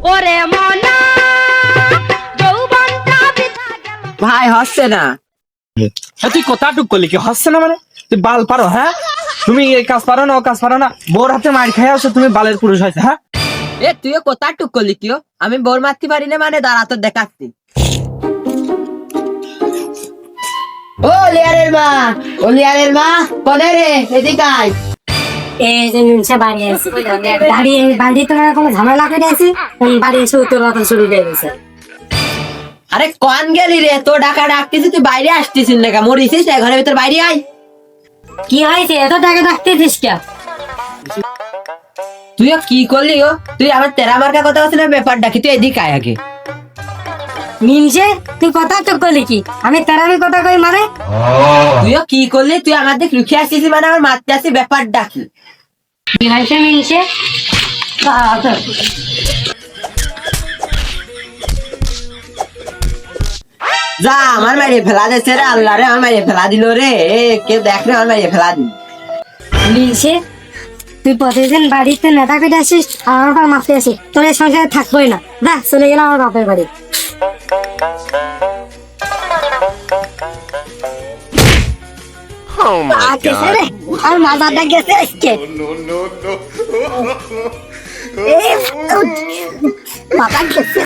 ওরে মনা যৌবনটা বৃথা গেল। ভাই হচ্ছে না। তুই কোথাটুক করলি কি হচ্ছে না মানে? তুই বাল পারো? হ্যাঁ, তুমি এই কাজ পারো না, ও কাজ পারো না, বোর হাতে মার খেয়ে আসো, তুমি বালের পুরুষ হয়েছে? হ্যাঁ, তুইও কোথা টুক করলি কিও? আমি বোর মারতে পারি না মানে দাঁড়া তোর দেখাচ্ছি। ও লিয়ারের মা কোনে রে? এদিকে আয়। এই যে নিচে বাড়ি আছে বাড়ি তোমার কোনো ঝামেলা করে আছে বাড়ি এসে উত্তর কথা শুরু করে গেছে। আরে কোন গেলি রে? তো ডাকা ডাকতেছি, তুই বাইরে আসতেছিস না কেন? মরিছিস না? ঘরের ভিতর বাইরে আয়। কি হয়েছে এত টাকা ডাকতেছিস কে? তুইও কি করলি ও? তুই আমার তেরা মার্কা কথা বলছিস না? ব্যাপারটা কি? তুই এদিকে আয় আগে। মিনসে তুই কথা চুপ করলি কি? আমি তেরামি কথা কই মানে? তুইও কি করলি? তুই আমার দিকে লুকিয়ে আসছিস মানে আমার মারতে আসছিস, ব্যাপারটা কি? কি হয়েছে মিনসে? যা আমার মারিয়ে ফেলা দিচ্ছে রে, আল্লাহ রে আমার মারিয়ে ফেলা দিল রে। কেউ দেখ রে, আমার মারিয়ে ফেলা দিল। মিনসে তুই প্রতিদিন বাড়িতে নেতা করে আসিস আর আমার বাবা মাফি আসিস, তোর এই সংসারে থাকবোই না। যা চলে গেলাম আমার বাপের বাড়ি। আর মাথাটা গেছে আজকে। মাথা গেছে।